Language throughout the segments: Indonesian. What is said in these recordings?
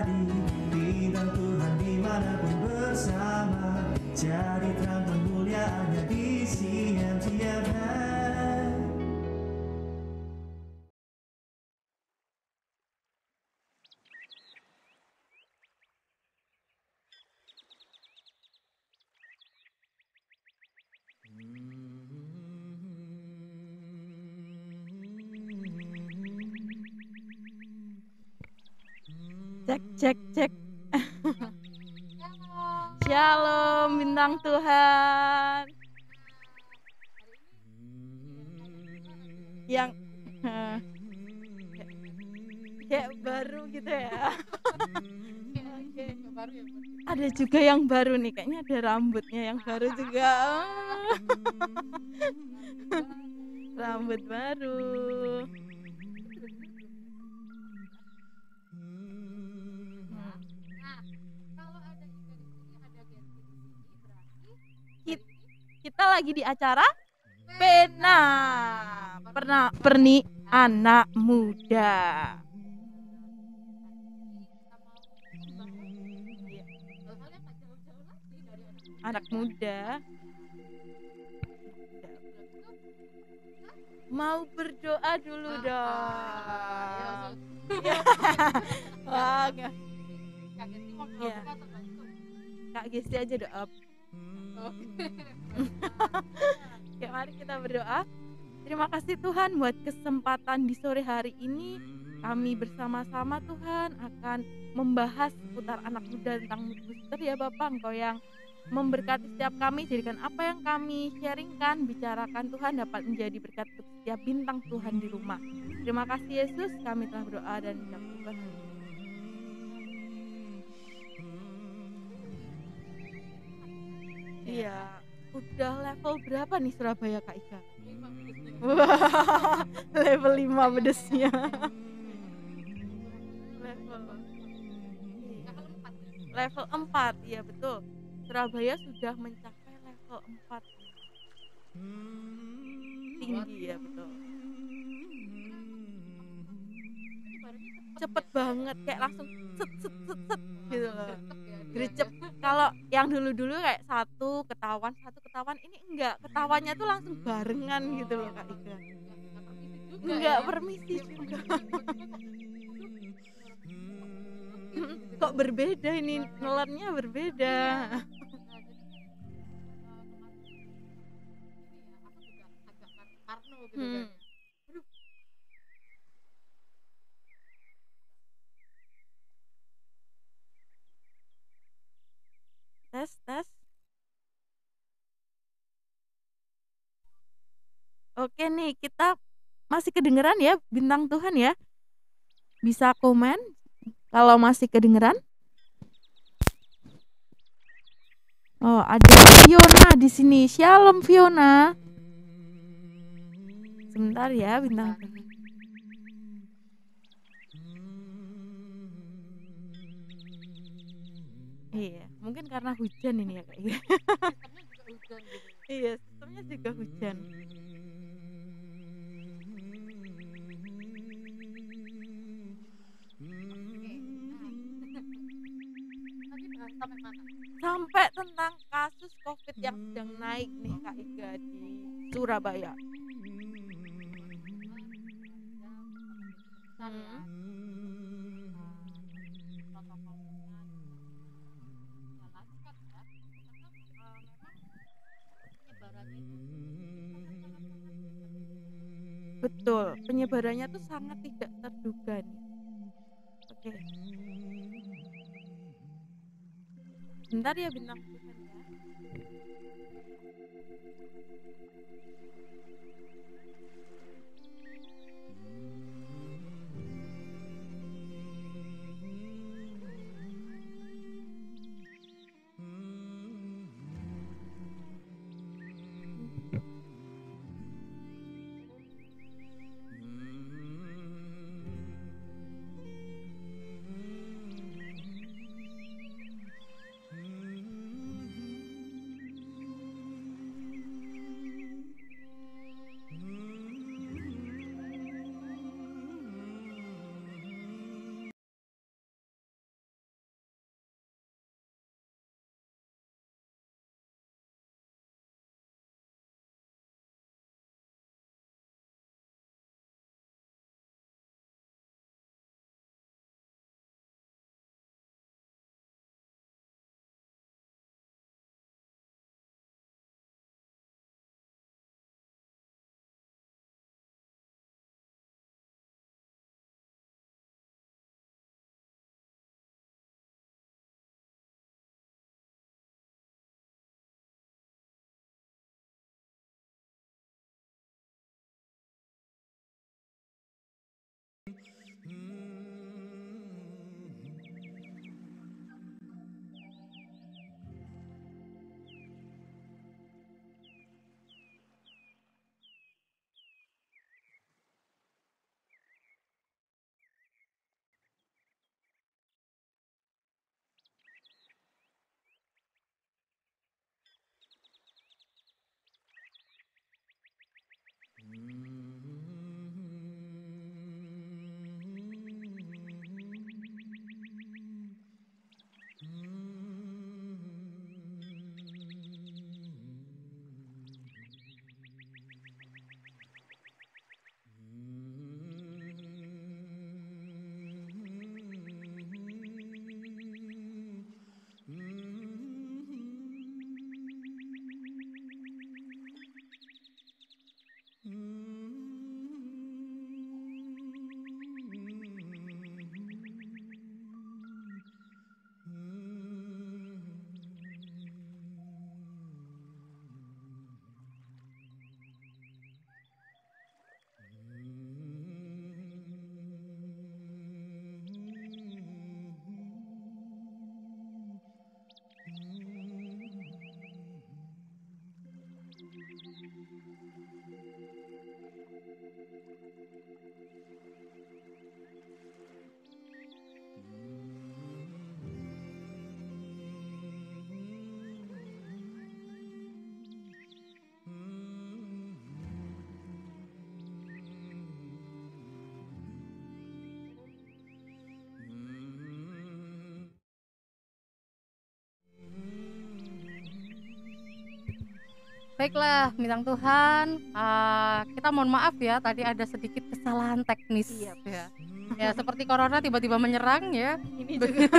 abadi, bintang Tuhan dimanapun bersama, jadi terang kemuliaannya di setiap hari. Cek cek cek. Shalom bintang Tuhan. Yang kayak baru gitu ya. Oke. Ada juga yang baru nih, kayaknya ada rambutnya yang baru juga. Rambut baru. Kita lagi di acara Pena Perni Anak Muda. Anak muda mau berdoa dulu dong. Wah, ya. Kak Gesti aja doa. Ya, mari kita berdoa. Terima kasih Tuhan buat kesempatan di sore hari ini. Kami bersama-sama Tuhan akan membahas seputar anak muda tentang mood booster ya Bapak. Engkau yang memberkati setiap kami, jadikan apa yang kami sharingkan, bicarakan Tuhan dapat menjadi berkat untuk setiap bintang Tuhan di rumah. Terima kasih Yesus, kami telah berdoa dan ucap syukur. Iya, udah level berapa nih Surabaya Kak Ika? Wah, level 5 pedesnya. Level 4, iya betul. Surabaya sudah mencapai level 4. Tinggi ya, betul. Cepet banget, kayak langsung set gitu loh. Gercep. Kalau yang dulu-dulu kayak satu ketahuan, ini enggak, ketahuannya tuh langsung barengan gitu loh Kak Ika. Enggak permisi juga. Kok berbeda ini, nelannya berbeda. Tes. Oke nih, kita masih kedengeran ya bintang Tuhan ya. Bisa komen kalau masih kedengeran. Oh, ada Fiona di sini. Shalom Fiona. Sebentar ya bintang Tuhan. Iya, mungkin karena hujan ini ya Kak. Iya, sistemnya juga hujan. Sampai tentang kasus COVID yang sedang naik nih Kak Iga di Surabaya. Betul, penyebarannya tuh sangat tidak terduga nih. Oke. Bentar ya bintang Tuhan ya. Baiklah, bintang Tuhan, kita mohon maaf ya, tadi ada sedikit kesalahan teknis. Iya. Ya, seperti corona tiba-tiba menyerang ya. Ini juga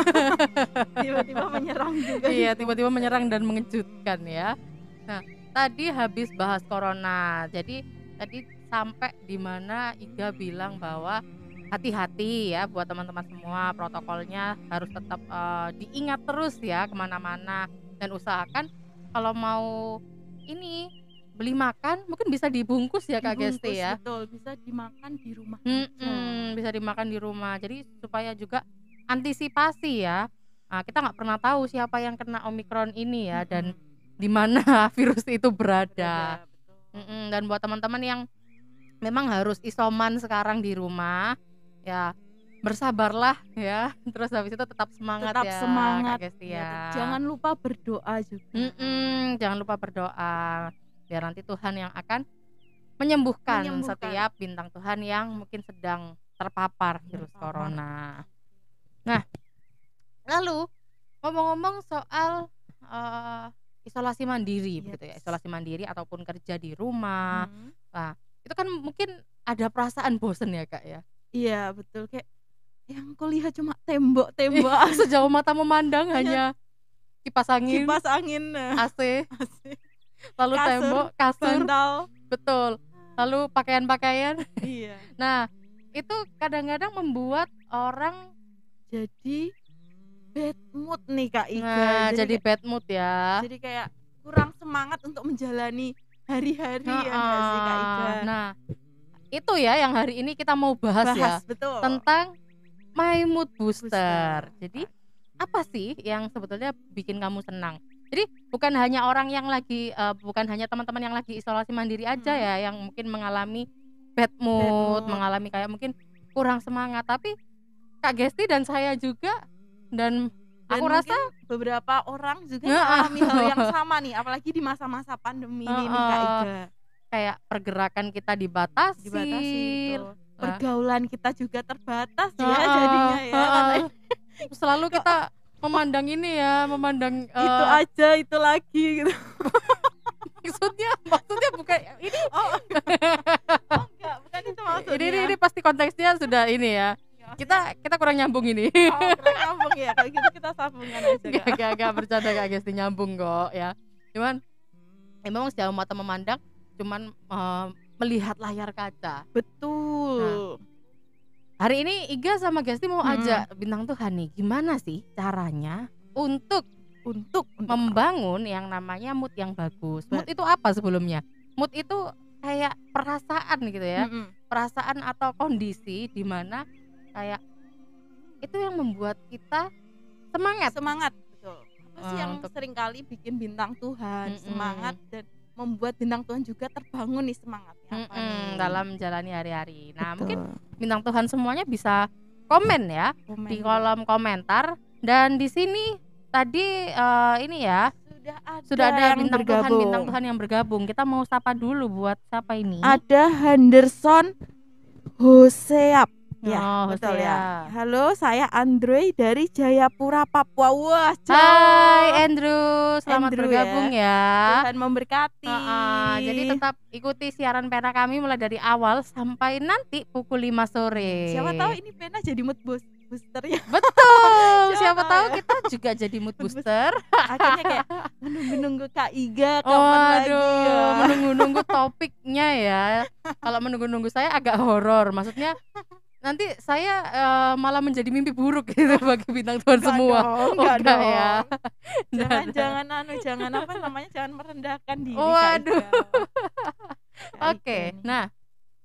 tiba-tiba menyerang juga. Iya, tiba-tiba menyerang dan mengejutkan ya. Nah, tadi habis bahas corona. Jadi tadi sampai di mana Iga bilang bahwa hati-hati ya buat teman-teman semua, protokolnya harus tetap diingat terus ya kemana-mana, dan usahakan kalau mau ini beli makan mungkin bisa dibungkus ya Kak Gesti ya. Betul, bisa dimakan di rumah. Bisa dimakan di rumah. Jadi supaya juga antisipasi ya. Nah, kita nggak pernah tahu siapa yang kena Omikron ini ya, dan di mana virus itu berada. Dan buat teman-teman yang memang harus isoman sekarang di rumah, ya bersabarlah ya. Terus habis itu tetap semangat ya, semangat Kak Gesti ya. Jangan lupa berdoa juga. Jangan lupa berdoa biar nanti Tuhan yang akan menyembuhkan setiap bintang Tuhan yang mungkin sedang terpapar virus corona. Nah, lalu ngomong-ngomong soal isolasi mandiri begitu ya, isolasi mandiri ataupun kerja di rumah. Nah, itu kan mungkin ada perasaan bosen ya Kak ya. Iya betul, kayak yang kulihat cuma tembok-tembok sejauh mata memandang hanya kipas angin, AC. Lalu kasur, tembok, kasur, bantal. Betul. Lalu pakaian-pakaian. Iya. Nah, itu kadang-kadang membuat orang jadi bad mood nih Kak Iga. Nah, jadi bad mood ya. Jadi kayak kurang semangat untuk menjalani hari-hari ya nggak sih Kak Iga. Nah, itu ya yang hari ini kita mau bahas ya. Betul. Tentang My Mood Booster. Jadi apa sih yang sebetulnya bikin kamu senang? Jadi bukan hanya orang yang lagi bukan hanya teman-teman yang lagi isolasi mandiri aja ya yang mungkin mengalami bad mood, mengalami kayak mungkin kurang semangat, tapi Kak Gesti dan saya juga dan aku rasa beberapa orang juga mengalami hal yang sama nih, apalagi di masa-masa pandemi ini nih Kak Iga. Kayak pergerakan kita dibatasi itu. Pergaulan kita juga terbatas ya jadinya ya. Selalu kita memandang ini ya, memandang itu aja, itu lagi gitu. maksudnya bukan ini. Enggak, bukan itu maksudnya. Ini pasti konteksnya sudah ini ya. Kita kurang nyambung ini. Kurang nyambung ya. Kalau gitu kita sambungan aja. Gak bercanda Kak Gesti, nyambung kok ya. Cuman memang sejauh mata memandang cuman melihat layar kaca. Betul. Nah, hari ini Iga sama Gesti mau ajak bintang Tuhan nih, gimana sih caranya untuk membangun yang namanya mood yang bagus. Mood itu apa sebelumnya? Mood itu kayak perasaan gitu ya. Perasaan atau kondisi di mana kayak itu yang membuat kita semangat. Betul. Apa sih yang seringkali bikin bintang Tuhan semangat dan membuat bintang Tuhan juga terbangun nih semangatnya dalam menjalani hari-hari. Nah, mungkin bintang Tuhan semuanya bisa komen ya di kolom komentar. Dan di sini tadi ini ya sudah ada bintang Tuhan yang bergabung. Kita mau sapa dulu buat siapa ini? Ada Henderson Hoseap. Ya, betul ya. Halo, saya Andre dari Jayapura, Papua. Wah, Hai Andrew, selamat bergabung ya. Tuhan memberkati. Jadi tetap ikuti siaran pena kami mulai dari awal sampai nanti pukul 5 sore. Siapa tahu ini pena jadi mood booster ya. Betul. Siapa tahu kita juga jadi mood booster. Akhirnya kayak menunggu Kak Iga kapan lagi ya. Menunggu topiknya ya. Kalau menunggu saya agak horor. Maksudnya nanti saya malah menjadi mimpi buruk gitu bagi bintang Tuhan semua. Enggak dong. Ya. Jangan apa namanya, jangan merendahkan diri. Waduh. Oke. Nah,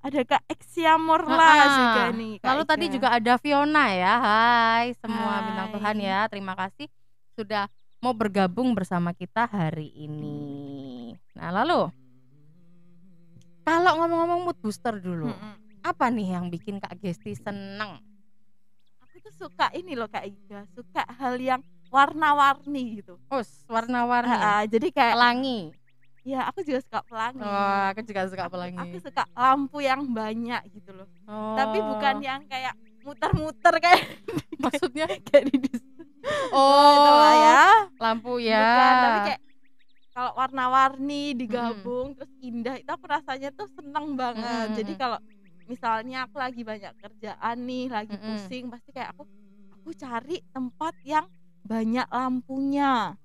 ada Kak Exia Morla juga nih. Lalu tadi juga ada Fiona ya. Hai semua bintang Tuhan ya. Terima kasih sudah mau bergabung bersama kita hari ini. Nah, lalu Kalau ngomong-ngomong mood booster dulu, Mm-mm. apa nih yang bikin Kak Gesti seneng? Aku tuh suka ini loh Kak Iga, suka hal yang warna-warni gitu. Warna-warni, Jadi kayak pelangi. ya aku juga suka pelangi. Oh, aku juga suka Aku pelangi. suka lampu yang banyak gitu loh. Oh. Tapi bukan yang kayak muter-muter kayak maksudnya kayak di Disney. oh Itu lah ya. lampu ya. Bukan, tapi kayak kalau warna-warni digabung terus indah itu aku rasanya tuh seneng banget. Jadi kalau misalnya aku lagi banyak kerjaan nih, lagi pusing, pasti kayak aku cari tempat yang banyak lampunya.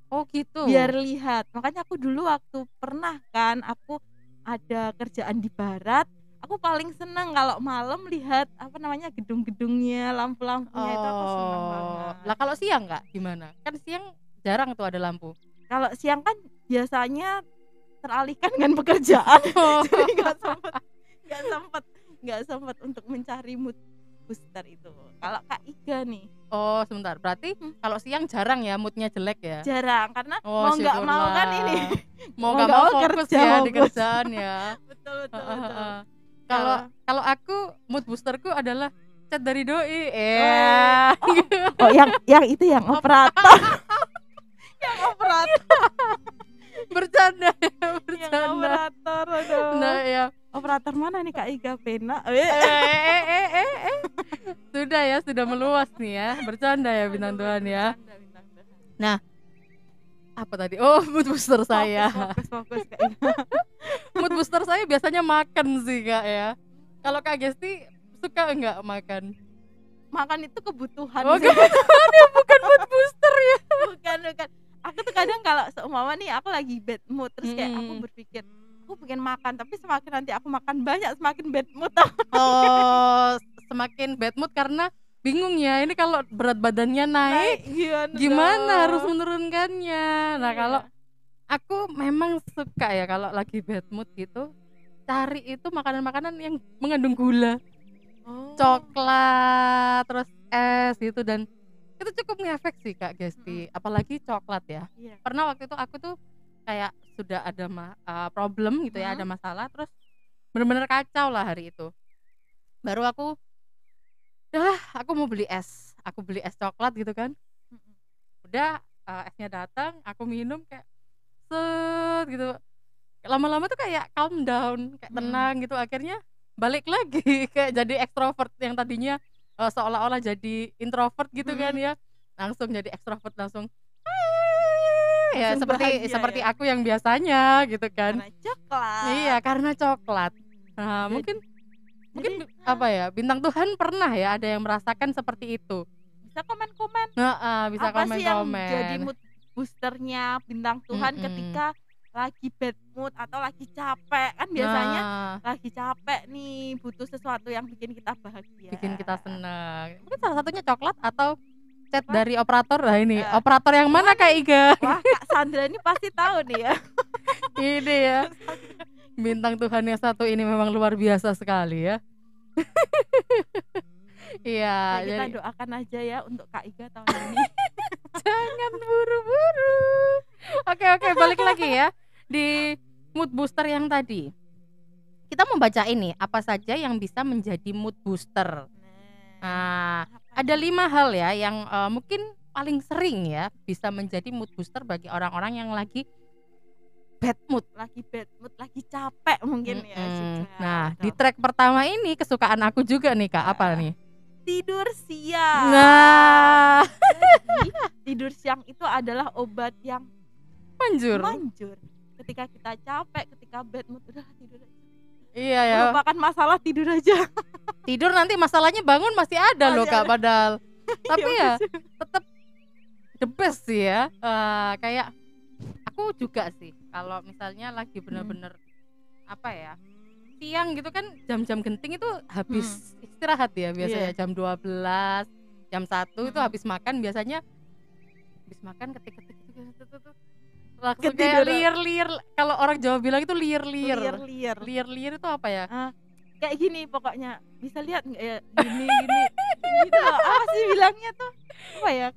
Oh gitu. Biar lihat. Makanya aku dulu waktu pernah kan aku ada kerjaan di barat, aku paling seneng kalau malam lihat apa namanya gedung-gedungnya, lampu-lampunya itu aku seneng banget. Lah kalau siang nggak gimana? Kan siang jarang tuh ada lampu. Kalau siang kan biasanya teralihkan dengan pekerjaan, jadi nggak sempet untuk mencari mood booster itu. Kalau Kak Iga nih, oh sebentar, berarti kalau siang jarang ya moodnya jelek ya? jarang karena mau nggak mau kan ini mau nggak mau fokus kerja, ya fokus. di kerjaan ya. betul. Kalau aku mood boosterku adalah chat dari doi. Oh yang itu yang operator. yang operator. Bercanda. Yang operator, aduh. Nah ya. Operator mana nih Kak Iga Pena? Sudah meluas nih ya. Bercanda ya bintang Tuhan ya. Nah, apa tadi? Oh, mood booster saya. Fokus Kak Iga. Mood booster saya biasanya makan sih Kak ya. Kalau Kak Gesti suka enggak makan? Makan itu kebutuhan. Oh, kebutuhan ya, bukan mood booster ya. Bukan. Aku tuh kadang kalau seumpama nih aku lagi bad mood terus kayak aku berpikir aku pengen makan, tapi semakin nanti aku makan banyak semakin bad mood. Oh, semakin bad mood karena bingung ya, ini kalau berat badannya naik gimana harus menurunkannya. Nah, kalau aku memang suka ya kalau lagi bad mood gitu, cari itu makanan-makanan yang mengandung gula. Coklat, terus es gitu, dan itu cukup ngefek sih Kak Gesti, apalagi coklat ya. Pernah waktu itu aku tuh kayak sudah ada problem gitu ya, ada masalah, terus bener-bener kacau lah hari itu. Baru aku mau beli es, coklat gitu kan. Udah esnya datang, aku minum kayak set gitu. Lama-lama tuh kayak calm down, kayak tenang gitu. Akhirnya balik lagi kayak jadi ekstrovert yang tadinya seolah-olah jadi introvert gitu kan ya, langsung jadi ekstrovert, langsung ya seperti aku yang biasanya gitu kan. Karena coklat. Iya, karena coklat. Nah, mungkin apa ya, bintang Tuhan pernah ya ada yang merasakan seperti itu. Bisa komen-komen. Bisa apa komen-komen. Sih yang jadi mood boosternya bintang Tuhan ketika lagi bad mood atau lagi capek kan, biasanya lagi capek nih butuh sesuatu yang bikin kita bahagia, bikin kita senang. Mungkin salah satunya coklat atau chat dari operator. Nah ini operator yang mana Kak Iga? Wah, Kak Sandra ini pasti tahu nih ya. Ini ya, bintang Tuhan yang satu ini memang luar biasa sekali ya. Iya, kita jadi doakan aja ya untuk Kak Iga tahun ini. jangan buru-buru. Oke, balik lagi ya di mood booster yang tadi. Kita membaca ini apa saja yang bisa menjadi mood booster. Nah, ada 5 hal ya yang mungkin paling sering ya bisa menjadi mood booster bagi orang-orang yang lagi bad mood, lagi capek mungkin ya juga. Nah, di track pertama ini kesukaan aku juga nih Kak, apa nih? Tidur siang. Nah, jadi tidur siang itu adalah obat yang manjur. Ketika kita capek, ketika bad mood, udah tidur aja. Iya ya. Melupakan masalah, tidur aja. Tidur nanti masalahnya bangun masih ada loh Kak, padahal. Tapi ya tetap the best sih ya. Kayak aku juga sih kalau misalnya lagi bener-bener apa ya, siang gitu kan, jam-jam genting itu habis istirahat ya biasanya. Jam 12, jam 1 itu habis makan, biasanya habis makan ketik-ketik gitu langsung kayak liar-liar. Kalau orang Jawa bilang itu liar-liar itu apa ya? Kayak gini pokoknya, bisa lihat nggak ya, gini gitu loh. Apa sih bilangnya tuh, apa ya,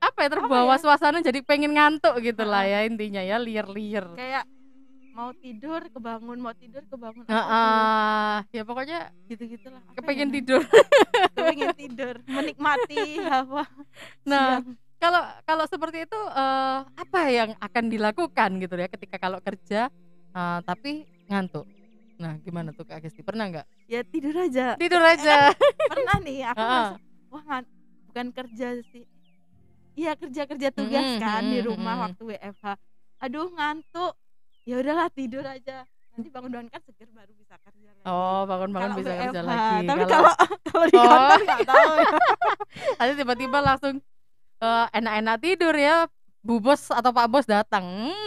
apa ya, terbawa suasana jadi pengen ngantuk gitu lah ya, intinya ya liar-liar. Kayak mau tidur kebangun, mau tidur kebangun, apa Ya pokoknya gitu-gitulah. Apa ya kepengen namanya? tidur. Kepengen tidur, menikmati hawa Nah, siang. kalau kalau seperti itu apa yang akan dilakukan gitu ya ketika kalau kerja tapi ngantuk? Nah, gimana tuh Kak Agesti? Pernah nggak? Ya tidur aja. Tidur Kan aja. pernah nih aku Heeh. merasa wah bukan kerja sih. Iya kerja tugas kan di rumah waktu WFH. Aduh ngantuk. Ya udahlah tidur aja. Nanti bangun-bangun kan seger baru bisa kerja lagi. Oh, bangun-bangun Kalau bisa kerja WFH, lagi. tapi kalau kalau di kantor nggak tahu ya. Nanti tiba-tiba langsung enak-enak tidur ya. Bu bos atau Pak bos datang,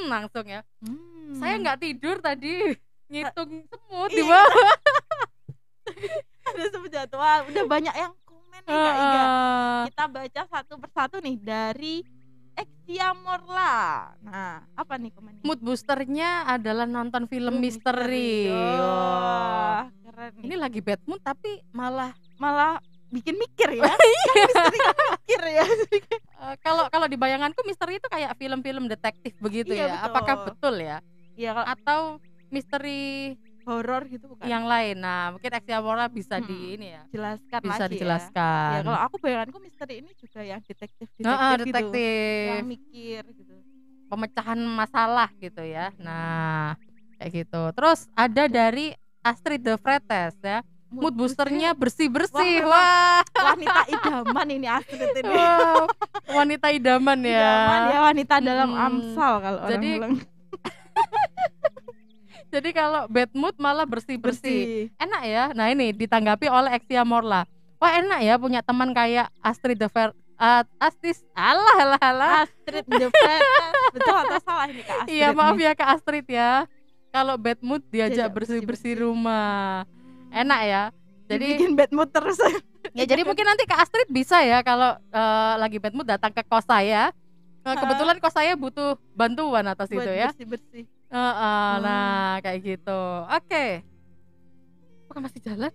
langsung ya. Saya nggak tidur tadi, ngitung semut di Iya, bawah. ada semut jadwal. Udah banyak yang komen nih Kak Iga. Kita baca satu persatu nih dari Exia Morla. Nah, apa nih komennya? Mood boosternya adalah nonton film misteri. Wah, keren nih. Ini lagi bad mood tapi malah bikin mikir ya. Kan misteri kan mikir ya. kalau di bayanganku misteri itu kayak film-film detektif begitu Iya, ya. betul. Apakah betul ya? Iya, kalau Atau misteri horor gitu bukan? yang lain. Nah, mungkin Exia bisa di ini ya. Jelaskan Bisa lagi dijelaskan. ya. Ya, kalau aku bayanganku misteri ini juga yang detektif gitu. Detektif. Yang mikir gitu. Pemecahan masalah gitu ya. Nah, kayak gitu. Terus ada dari Astrid de Fretes ya. Mood boosternya bersih-bersih. Wah, wanita idaman ini Astrid ini. wow, wanita idaman ya. Idaman ya, wanita dalam Amsal kalau orang bilang. Jadi kalau bad mood malah bersih-bersih. Enak ya. Nah, ini ditanggapi oleh Exia Morla. Wah, enak ya punya teman kayak Astrid de Fretes. Astrid de Fretes. Betul atau salah ini Kak Astrid? Iya, maaf nih. ya Kak Astrid ya. Kalau bad mood diajak bersih-bersih rumah. Enak ya. Jadi bikin bad mood terus. Ya jadi mungkin nanti Kak Astrid bisa ya kalau lagi bad mood datang ke kos saya. Kebetulan kos saya butuh bantuan atas itu ya. Bersih-bersih. Nah, kayak gitu. Oke. Apakah masih jalan?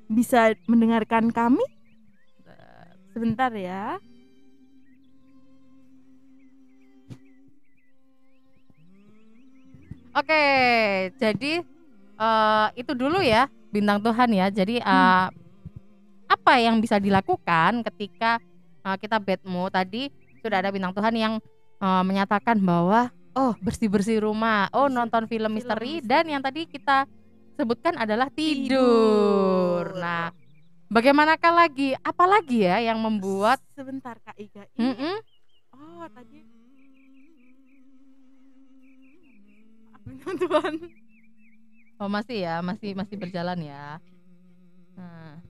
Bisa mendengarkan kami? Sebentar ya. Oke, jadi itu dulu ya bintang Tuhan ya. Jadi apa yang bisa dilakukan ketika kita bad mood? Tadi sudah ada bintang Tuhan yang menyatakan bahwa bersih-bersih rumah, nonton film misteri, dan yang tadi kita sebutkan adalah tidur. Nah, bagaimanakah lagi? Apalagi ya yang membuat sebentar Kak Iga ini tadi Tuhan. Masih ya, masih berjalan ya. Nah,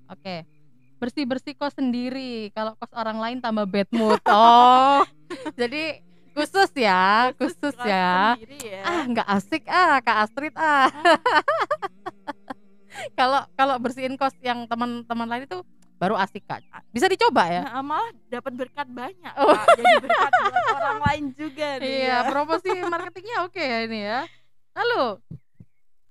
oke. Bersih-bersih kos sendiri. Kalau kos orang lain tambah bad mood. Jadi khusus ya. Sendiri ya. Nggak asik Kak Astrid Kalau bersihin kos yang teman-teman lain itu baru asik Kak. Bisa dicoba ya. Nah, malah dapat berkat banyak Kak. Jadi berkat buat orang lain juga nih. Iya, promosi marketingnya oke ya ini ya. Lalu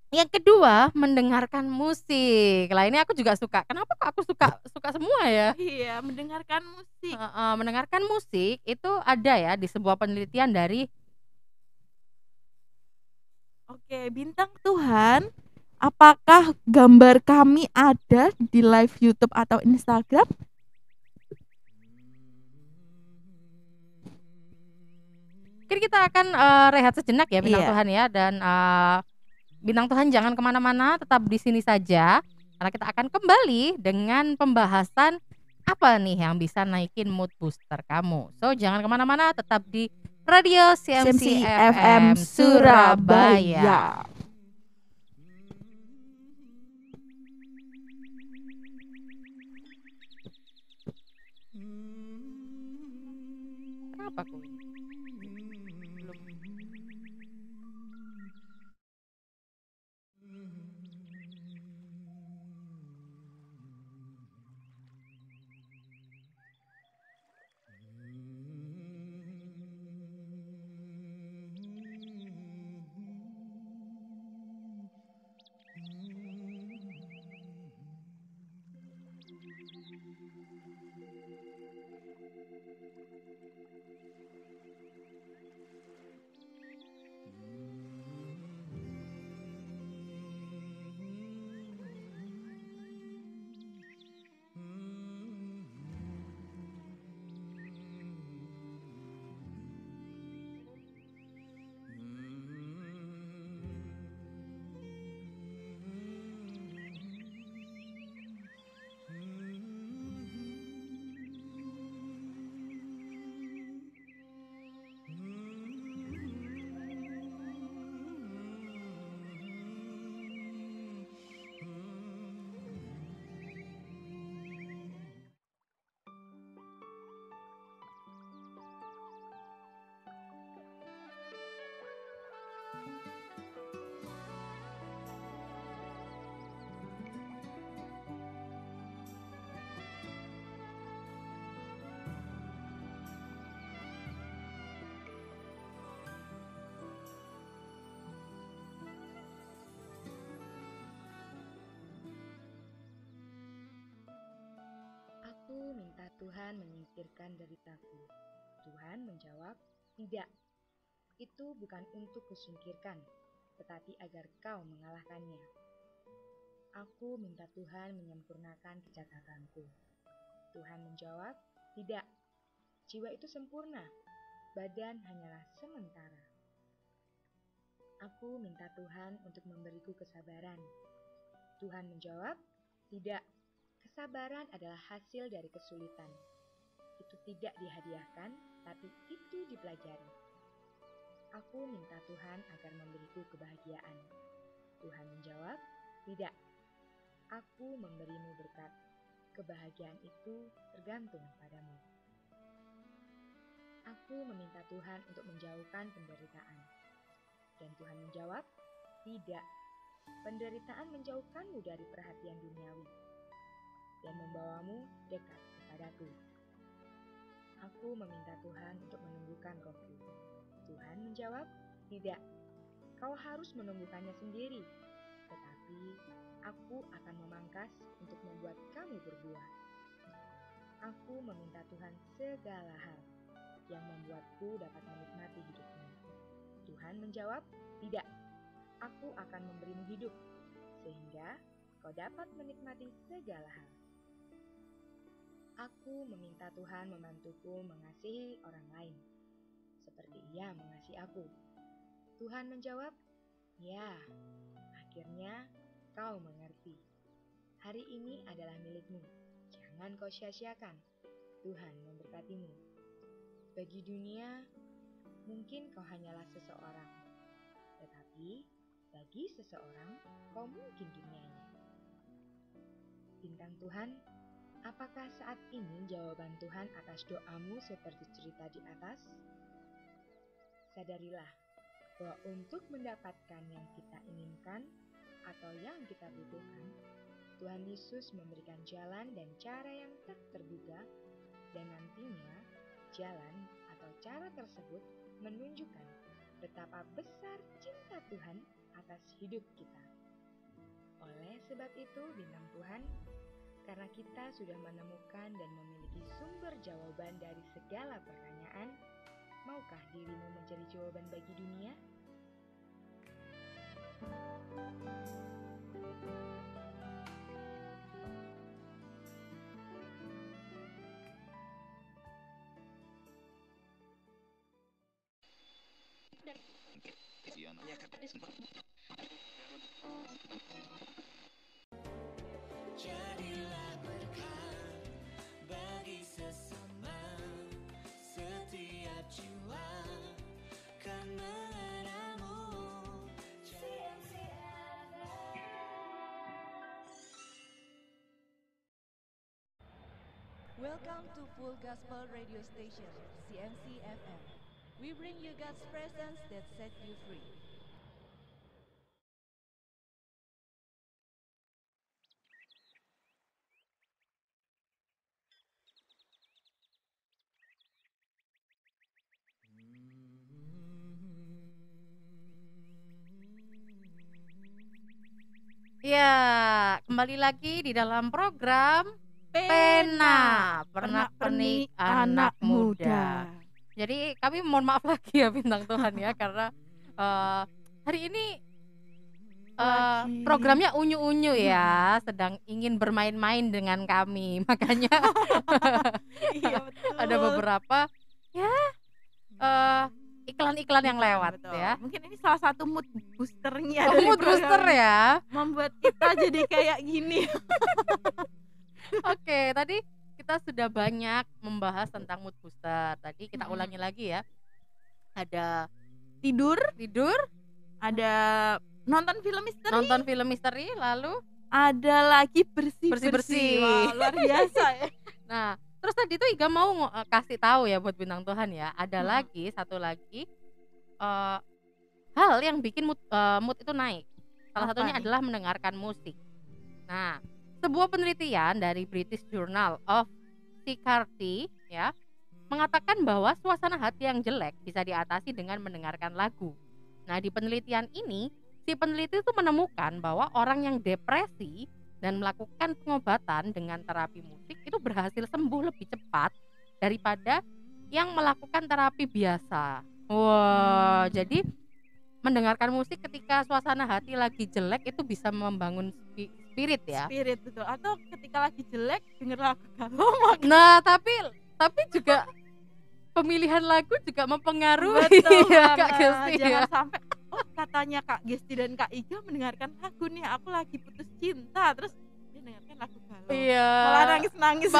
yang kedua, mendengarkan musik. Lah ini aku juga suka. Kenapa kok aku suka semua ya? Iya, mendengarkan musik. Mendengarkan musik itu ada ya di sebuah penelitian dari bintang Tuhan. Apakah gambar kami ada di live YouTube atau Instagram? Mungkin kita akan rehat sejenak ya bintang Tuhan ya. Dan bintang Tuhan jangan kemana-mana, tetap di sini saja. Karena kita akan kembali dengan pembahasan apa nih yang bisa naikin mood booster kamu. So jangan kemana-mana, tetap di Radio CMC FM Surabaya. Kenapa kok? Aku minta Tuhan menyingkirkan deritaku. Tuhan menjawab, tidak. Itu bukan untuk kusingkirkan, tetapi agar kau mengalahkannya. Aku minta Tuhan menyempurnakan kecakapanku. Tuhan menjawab, tidak. Jiwa itu sempurna, badan hanyalah sementara. Aku minta Tuhan untuk memberiku kesabaran. Tuhan menjawab, tidak. Kesabaran adalah hasil dari kesulitan. Itu tidak dihadiahkan, tapi itu dipelajari. Aku minta Tuhan agar memberiku kebahagiaan. Tuhan menjawab, tidak. Aku memberimu berkat. Kebahagiaan itu tergantung padamu. Aku meminta Tuhan untuk menjauhkan penderitaan. Dan Tuhan menjawab, tidak. Penderitaan menjauhkanmu dari perhatian duniawi dan membawamu dekat kepadaku. Aku meminta Tuhan untuk menumbuhkan rohku. Tuhan menjawab, tidak. Kau harus menumbuhkannya sendiri, tetapi aku akan memangkas untuk membuat kamu berbuah. Aku meminta Tuhan segala hal yang membuatku dapat menikmati hidupmu. Tuhan menjawab, tidak. Aku akan memberimu hidup, sehingga kau dapat menikmati segala hal. Aku meminta Tuhan membantuku mengasihi orang lain, seperti Ia mengasihi aku. Tuhan menjawab, ya, akhirnya kau mengerti. Hari ini adalah milikmu, jangan kau sia-siakan. Tuhan memberkatimu. Bagi dunia, mungkin kau hanyalah seseorang, tetapi bagi seseorang, kau mungkin dunianya. Bintang Tuhan, apakah saat ini jawaban Tuhan atas doamu seperti cerita di atas? Sadarilah bahwa untuk mendapatkan yang kita inginkan atau yang kita butuhkan, Tuhan Yesus memberikan jalan dan cara yang tak terduga, dan nantinya jalan atau cara tersebut menunjukkan betapa besar cinta Tuhan atas hidup kita. Oleh sebab itu, bintang Tuhan, karena kita sudah menemukan dan memiliki sumber jawaban dari segala pertanyaan, maukah dirimu mencari jawaban bagi dunia? Jadilah berkat bagi sesama, setiap jiwa kan mengenalmu. Welcome to Full Gospel Radio Station, CMC FM. We bring you God's presence that set you free. Ya, kembali lagi di dalam program Pena Pernak-pernik Anak Muda. Jadi kami mohon maaf lagi ya bintang Tuhan ya, karena hari ini programnya unyu-unyu ya, sedang ingin bermain-main dengan kami, makanya Iya betul. ada beberapa ya iklan-iklan yang lewat Betul. ya. Mungkin ini salah satu mood boosternya Oh, dari mood program booster ini. ya. Membuat kita jadi kayak gini. Oke, tadi kita sudah banyak membahas tentang mood booster. Tadi kita ulangi lagi ya. Ada Tidur, ada nonton film misteri, nonton film misteri, lalu ada lagi bersih-bersih. Bersih-bersih. Wah, luar biasa ya. nah, terus tadi tuh Iga mau kasih tahu ya buat bintang Tuhan ya. Ada lagi satu lagi hal yang bikin mood itu naik. Salah Apa satunya nih? adalah mendengarkan musik. Nah, sebuah penelitian dari British Journal of Psychiatry ya mengatakan bahwa suasana hati yang jelek bisa diatasi dengan mendengarkan lagu. Nah, di penelitian ini si peneliti itu menemukan bahwa orang yang depresi dan melakukan pengobatan dengan terapi musik itu berhasil sembuh lebih cepat daripada yang melakukan terapi biasa. Wah, jadi mendengarkan musik ketika suasana hati lagi jelek itu bisa membangun spirit ya. Spirit betul. Atau ketika lagi jelek denger lagu galau. Nah, tapi juga pemilihan lagu juga mempengaruhi Betul ya Kak banget. Gesti ya. Jangan sampai katanya Kak Gesti dan Kak Iga mendengarkan lagu nih, aku lagi putus cinta, terus dia dengarkan lagu galau. Iya. Malah nangis-nangis.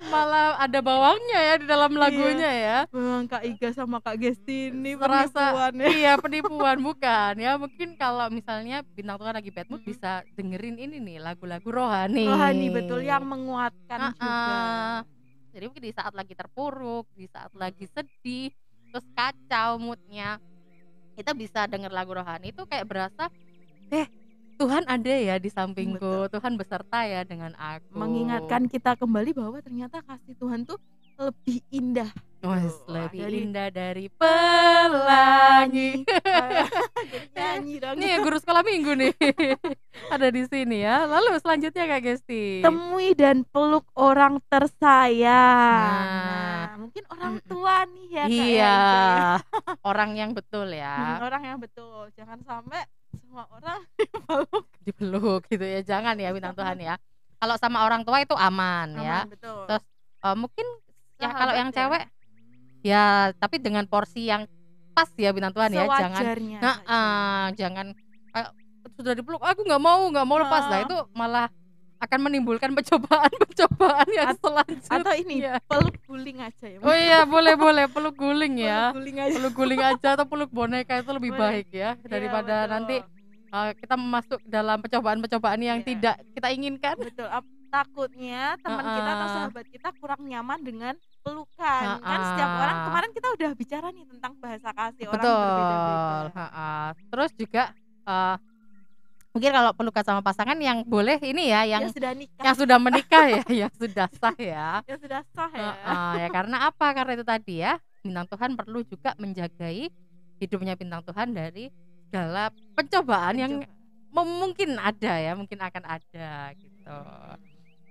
Malah ada bawangnya ya di dalam lagunya ya. Memang Kak Iga sama Kak Gesti ini Terasa penipuan ya. iya penipuan bukan ya. Mungkin kalau misalnya bintang Tuhan lagi bad mood bisa dengerin ini nih lagu-lagu rohani. Rohani betul yang menguatkan juga. Jadi mungkin di saat lagi terpuruk, di saat lagi sedih, terus kacau moodnya, kita bisa denger lagu rohani itu kayak berasa Tuhan ada ya di sampingku, Betul. Tuhan beserta ya dengan aku. Mengingatkan kita kembali bahwa ternyata kasih Tuhan tuh lebih indah. Wes, Wah, lebih jadi- indah dari pelangi. Jadi nyanyi dong. Nih guru sekolah minggu nih ada di sini ya. Lalu selanjutnya Kak Gesti. Temui dan peluk orang tersayang. Nah. Mungkin orang tua nih ya Kak, Iya, ya. orang yang betul ya, Orang yang betul. Jangan sampai semua orang dipeluk. dipeluk gitu ya. Jangan ya bintang Tuhan ya. Kalau sama orang tua itu aman ya. Aman, betul. Terus mungkin ya Sahabat kalau yang ya. cewek ya tapi dengan porsi yang pas ya bintang Tuhan ya. Jangan Sewajarnya saja. jangan kayak sudah dipeluk aku nggak mau lepas. Nah, itu malah akan menimbulkan pencobaan yang selanjutnya. Atau ini peluk guling aja ya. Oh iya, boleh peluk guling ya. Peluk guling aja. Peluk guling aja atau peluk boneka itu lebih Boleh. baik ya daripada Iya, betul. nanti kita masuk dalam pencobaan-pencobaan yang Iya. tidak kita inginkan. Betul. Takutnya teman kita atau sahabat kita kurang nyaman dengan pelukan. Kan setiap orang, kemarin kita udah bicara nih tentang bahasa kasih orang berbeda-beda. Terus juga mungkin kalau pelukan sama pasangan yang boleh ini ya yang sudah nikah. yang sudah menikah ya, yang sudah sah ya. Yang sudah sah ya. Ya karena apa? Karena itu tadi ya, bintang Tuhan perlu juga menjagai hidupnya bintang Tuhan dari segala pencobaan yang mungkin ada ya, mungkin akan ada gitu.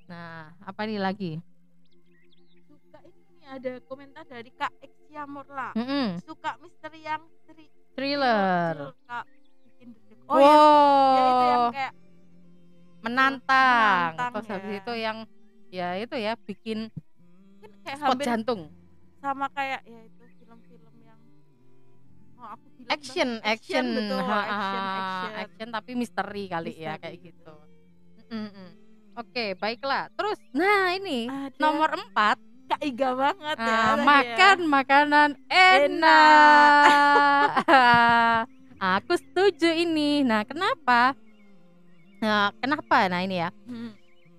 Nah, apa nih lagi? Suka ini ada komentar dari Kak Exia Morla. Suka misteri yang Thriller. Kak bikin deg-degan. Wow. Ya itu yang kayak menantang. menantang Terus habis ya. itu yang ya itu ya bikin mungkin kayak spot hampir jantung. sama kayak ya itu film-film yang aku bilang Action, betul, action. action tapi misteri kali ya Misteri, kayak betul. gitu. Oke, baiklah. Terus, nah ini Ada nomor 4 Kak Iga banget ya. tadi ya. makan makanan enak. Aku setuju ini. Nah, kenapa? Nah ini ya.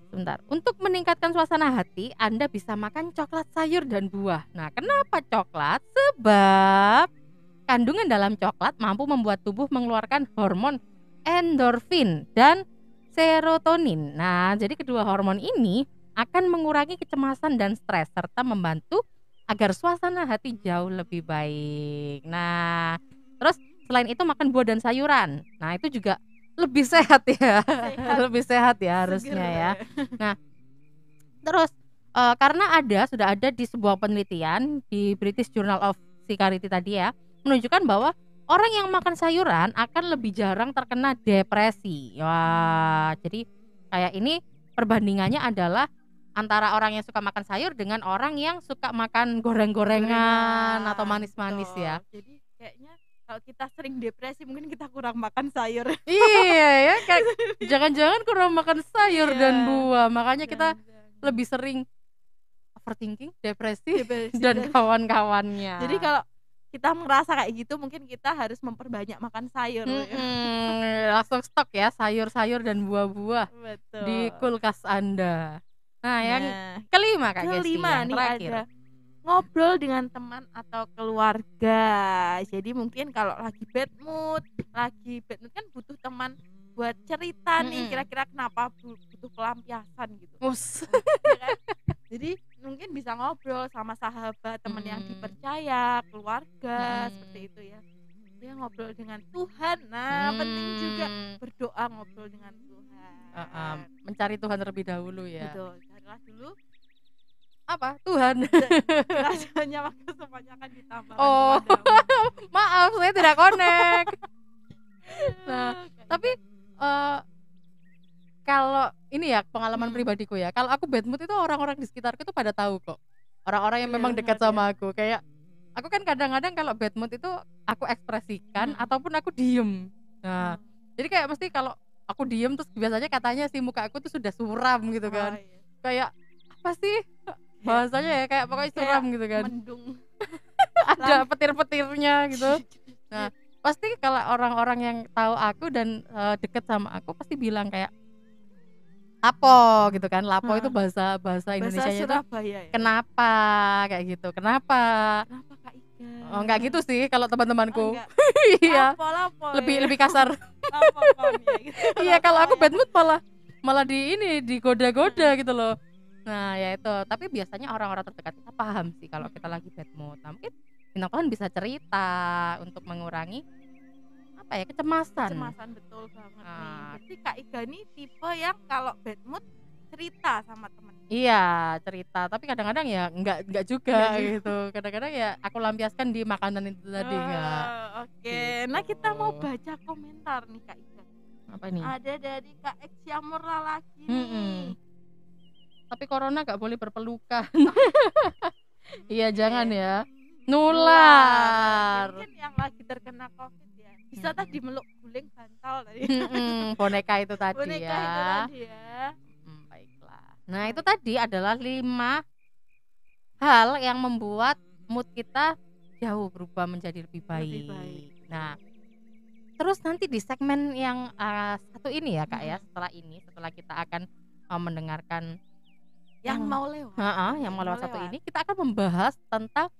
Sebentar. Untuk meningkatkan suasana hati, Anda bisa makan coklat, sayur, dan buah. Nah, kenapa coklat? Sebab kandungan dalam coklat mampu membuat tubuh mengeluarkan hormon endorfin dan serotonin. Nah, jadi kedua hormon ini akan mengurangi kecemasan dan stres serta membantu agar suasana hati jauh lebih baik. Nah, terus selain itu makan buah dan sayuran. Nah, itu juga lebih sehat ya. Lebih sehat ya harusnya ya. Nah, terus karena sudah ada di sebuah penelitian di British Journal of Psychiatry tadi ya, menunjukkan bahwa orang yang makan sayuran akan lebih jarang terkena depresi. Wah, jadi kayak ini perbandingannya adalah antara orang yang suka makan sayur dengan orang yang suka makan goreng-gorengan atau manis-manis ya. Jadi kayaknya kalau kita sering depresi mungkin kita kurang makan sayur. Iya ya, kayak jangan-jangan kurang makan sayur Iya. dan buah. Makanya kita lebih sering overthinking, depresi dan kawan-kawannya. Jadi kalau kita merasa kayak gitu mungkin kita harus memperbanyak makan sayur. Langsung stok ya sayur-sayur dan buah-buah Betul. di kulkas Anda. Nah, yang Nah, kelima Kak Gesti, kelima yang nih terakhir. ada ngobrol dengan teman atau keluarga. Jadi mungkin kalau lagi bad mood kan butuh teman buat cerita nih kira-kira kenapa butuh pelampiasan gitu. Ya kan? Jadi mungkin bisa ngobrol sama sahabat, teman yang dipercaya, keluarga seperti itu ya. Ya ngobrol dengan Tuhan. Nah, penting juga berdoa ngobrol dengan Tuhan. Mencari Tuhan terlebih dahulu ya. Betul, carilah dulu Apa? Tuhan. kerajaannya, maka semuanya akan ditambahkan Oh. kepadamu. Maaf, saya tidak connect. Nah, Kayak tapi gitu. kalau ini ya pengalaman pribadiku ya. Kalau aku bad mood itu orang-orang di sekitarku tuh pada tahu kok. Orang-orang yang memang dekat sama aku. Kayak aku kan kadang-kadang kalau bad mood itu aku ekspresikan ataupun aku diem. Nah, jadi kayak mesti kalau aku diem terus biasanya katanya sih muka aku tuh sudah suram gitu kan. iya. Kayak apa sih bahasanya ya, kayak pokoknya suram gitu kan. Mendung. Ada petir-petirnya gitu. Nah, pasti kalau orang-orang yang tahu aku dan deket sama aku pasti bilang kayak lapo gitu kan. Lapo itu bahasa Indonesia itu Surabaya ya. kenapa kayak gitu. Kenapa Kak Ika? Oh, enggak gitu sih kalau teman-temanku. enggak. Iya. Lapo, Lebih kasar. Lapo, ya, gitu. Iya, kalau aku bad mood malah digoda-goda gitu loh. Nah, ya itu. Tapi biasanya orang-orang terdekat kita paham sih kalau kita lagi bad mood. Nah, mungkin bintang Tuhan bisa cerita untuk mengurangi apa ya, kecemasan. Betul banget nih. Berarti Kak Iga nih tipe yang kalau bad mood cerita sama temen. Iya, cerita. Tapi kadang-kadang ya enggak juga gitu. Kadang-kadang ya aku lampiaskan di makanan itu tadi enggak. Oke. Gitu. Nah, kita mau baca komentar nih Kak Iga. Apa nih? Ada dari Kak Exiamur lagi nih. Tapi corona gak boleh berpelukan. Iya, jangan ya. Nular. Mungkin yang lagi terkena COVID ya. Bisa tadi meluk guling bantal tadi. Boneka itu tadi Boneka ya. itu tadi ya. Baiklah. Nah, itu tadi adalah 5 hal yang membuat mood kita jauh berubah menjadi lebih baik. Nah, terus nanti di segmen yang satu ini ya Kak ya, setelah kita akan mendengarkan yang mau lewat. Yang mau lewat satu ini, kita akan membahas tentang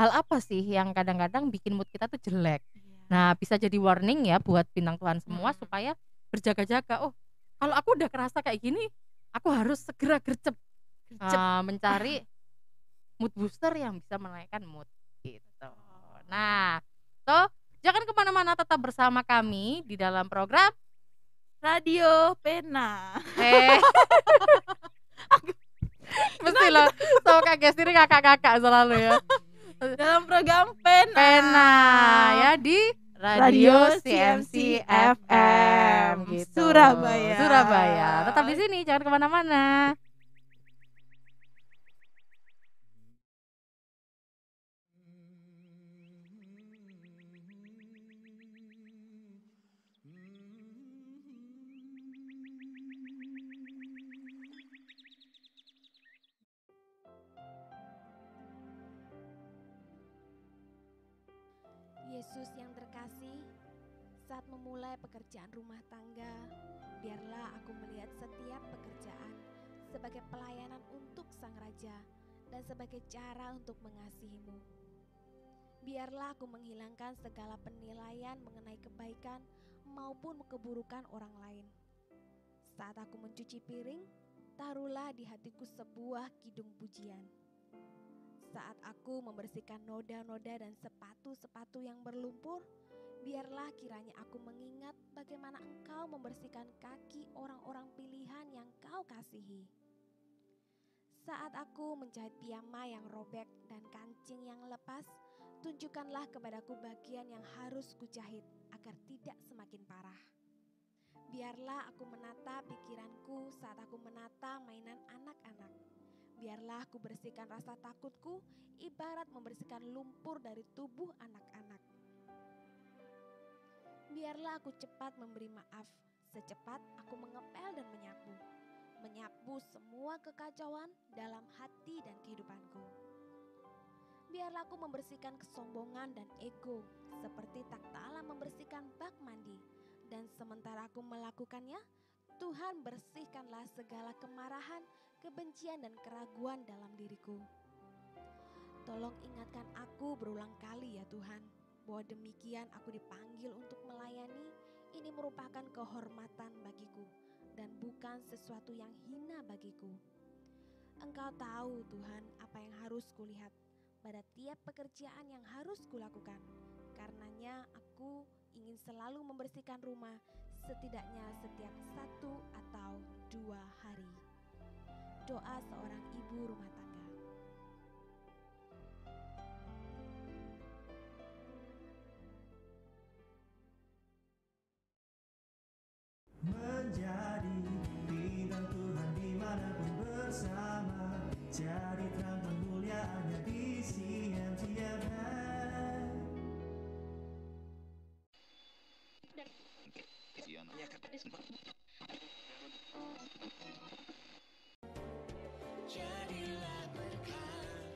hal apa sih yang kadang-kadang bikin mood kita tuh jelek. Nah, bisa jadi warning ya buat bintang Tuhan semua supaya berjaga-jaga. Oh, kalau aku udah kerasa kayak gini, aku harus segera gercep. Mencari mood booster yang bisa menaikkan mood gitu. Nah, jangan kemana-mana, tetap bersama kami di dalam program Radio Pena. Mesti loh, so kayak ini kakak-kakak selalu ya. Dalam program Pena ya di Radio CMC FM gitu. Surabaya. Tetap di sini, jangan kemana-mana. Yesus yang terkasih, saat memulai pekerjaan rumah tangga, biarlah aku melihat setiap pekerjaan sebagai pelayanan untuk Sang Raja dan sebagai cara untuk mengasihi-Mu. Biarlah aku menghilangkan segala penilaian mengenai kebaikan maupun keburukan orang lain. Saat aku mencuci piring, taruhlah di hatiku sebuah kidung pujian. Saat aku membersihkan noda-noda dan sepatu-sepatu yang berlumpur, biarlah kiranya aku mengingat bagaimana Engkau membersihkan kaki orang-orang pilihan yang Kau kasihi. Saat aku menjahit piyama yang robek dan kancing yang lepas, tunjukkanlah kepadaku bagian yang harus kujahit agar tidak semakin parah. Biarlah aku menata pikiranku saat aku menata mainan anak-anak. Biarlah aku bersihkan rasa takutku ibarat membersihkan lumpur dari tubuh anak-anak. Biarlah aku cepat memberi maaf, secepat aku mengepel dan menyapu. Menyapu semua kekacauan dalam hati dan kehidupanku. Biarlah aku membersihkan kesombongan dan ego, seperti tak kalah membersihkan bak mandi. Dan sementara aku melakukannya, Tuhan bersihkanlah segala kemarahan, kebencian dan keraguan dalam diriku. Tolong ingatkan aku berulang kali ya Tuhan, bahwa demikian aku dipanggil untuk melayani. Ini merupakan kehormatan bagiku dan bukan sesuatu yang hina bagiku. Engkau tahu Tuhan apa yang harus kulihat, pada tiap pekerjaan yang harus kulakukan. Karenanya aku ingin selalu membersihkan rumah setidaknya setiap 1 atau 2 hari. Doa seorang ibu rumah tangga. Menjadi bintang Tuhan dimanapun bersama, jadi terang kemuliaannya di CMCFM. Jadilah berkat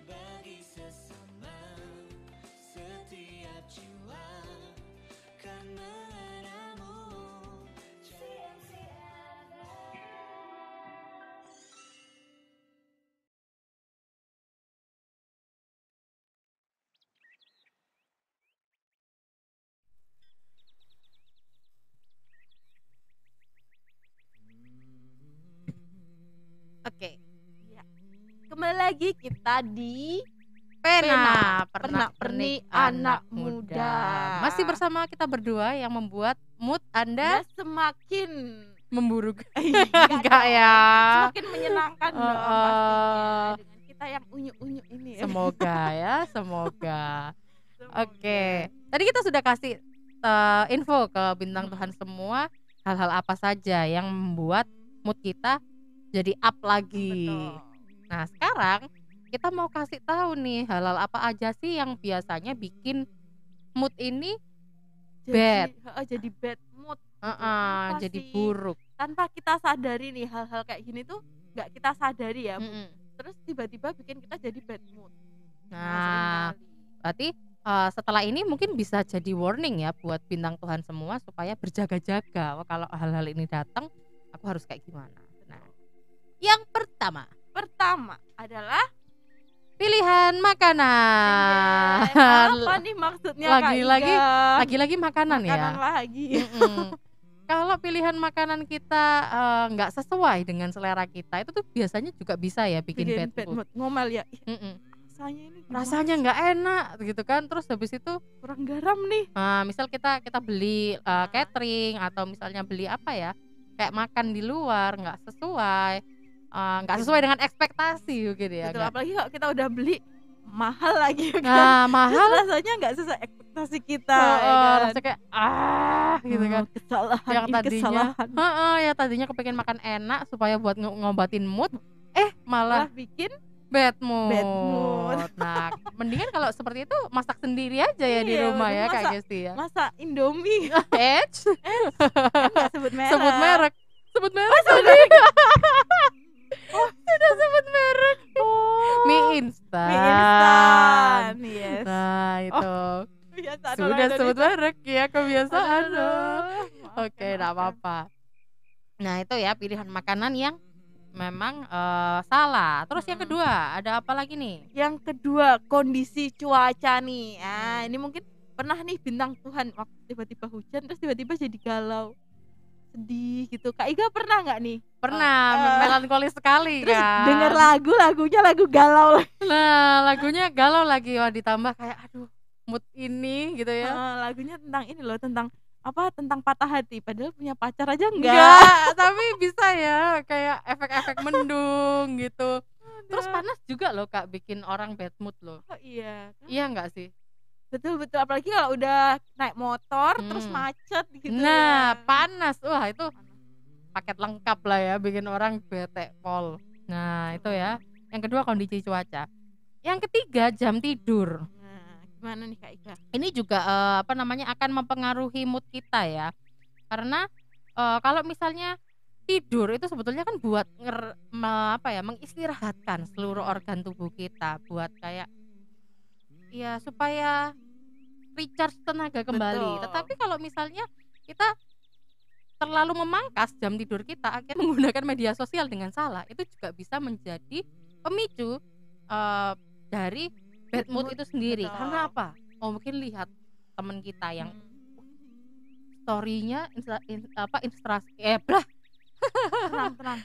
bagi sesama, setiap jiwa kan mengenalmu. Oke. Ya. Kembali lagi kita di Pena Pernak-pernik anak muda. Masih bersama kita berdua yang membuat mood Anda semakin memburuk. enggak Enggak ya. semakin menyenangkan dong pastinya dengan kita yang unyu-unyu ini ya. Semoga ya, semoga. Oke. Tadi kita sudah kasih info ke bintang Tuhan semua hal-hal apa saja yang membuat mood kita jadi up lagi. Betul. Nah, sekarang kita mau kasih tahu nih hal-hal apa aja sih yang biasanya bikin mood ini bad. Jadi bad mood. Apa Jadi sih? buruk. Tanpa kita sadari nih hal-hal kayak gini tuh nggak kita sadari ya. Mm-mm. Terus tiba-tiba bikin kita jadi bad mood. Nah, seringkali. berarti setelah ini mungkin bisa jadi warning ya buat bintang Tuhan semua supaya berjaga-jaga. Wah, kalau hal-hal ini datang, aku harus kayak gimana? Nah, yang pertama adalah pilihan makanan. apa nih maksudnya Lagi-lagi- Kak Iga? Lagi-lagi makanan ya. Makanan lagi. Mm-mm. Kalau pilihan makanan kita nggak sesuai dengan selera kita, itu tuh biasanya juga bisa ya bikin bad mood. Ngomel ya. Ih, Mm-mm. rasanya ini Rasanya nggak enak gitu kan. Terus habis itu kurang garam nih. misal kita beli catering atau misalnya beli apa ya, kayak makan di luar nggak sesuai, nggak sesuai dengan ekspektasi gitu ya. Betul, apalagi kalau kita udah beli mahal lagi kan. Nah, Terus mahal. rasanya nggak sesuai ekspektasi kita ya kan. Rasanya kayak gitu kan. Kesalahan Yang ini tadinya kesalahan. ya tadinya kepengen makan enak supaya buat ngobatin mood, malah Malah bikin bad mood. Bad mood. Nah, mendingan kalau seperti itu masak sendiri aja ya di Iya, rumah ya bener, Kak Gesti ya. masa Indomie Edge, nggak sebut merek. sebut merek. Sebut merek. Sudah sebut merek. Mie instan. Mie instan. Yes. Nah, itu. Kebiasaan Sudah orang sebut Indonesia. merek ya, kebiasaan. Aduh. Oke, enggak apa-apa. Nah, itu ya pilihan makanan yang memang salah. Terus yang kedua, ada apa lagi nih? Yang kedua, kondisi cuaca nih. Ini mungkin pernah nih bintang Tuhan waktu tiba-tiba hujan terus tiba-tiba jadi galau, sedih gitu. Kak Iga pernah nggak nih? Pernah melankolis sekali Terus kan. denger lagunya lagu galau lagi. Nah, lagunya galau lagi. Wah, ditambah kayak aduh, mood ini gitu ya. Lagunya tentang ini loh, tentang patah hati. Padahal punya pacar aja Enggak, enggak. tapi bisa ya kayak efek-efek mendung gitu. Terus panas juga loh Kak, bikin orang bad mood loh. Oh iya. Iya enggak sih? Betul apalagi kalau udah naik motor terus macet gitu Nah, ya. panas. Wah, itu paket lengkap lah ya, bikin orang bete pol. Nah, itu ya. Yang kedua kondisi cuaca. Yang ketiga jam tidur. Nah, gimana nih Kak Ika? Ini juga akan mempengaruhi mood kita ya. Karena kalau misalnya tidur itu sebetulnya kan buat mengistirahatkan seluruh organ tubuh kita, buat kayak ya supaya recharge tenaga kembali. Betul. Tetapi kalau misalnya kita terlalu memangkas jam tidur kita, akhirnya menggunakan media sosial dengan salah, itu juga bisa menjadi pemicu dari bad mood itu sendiri. Betul. Karena apa? Mungkin lihat teman kita yang story-nya tenang.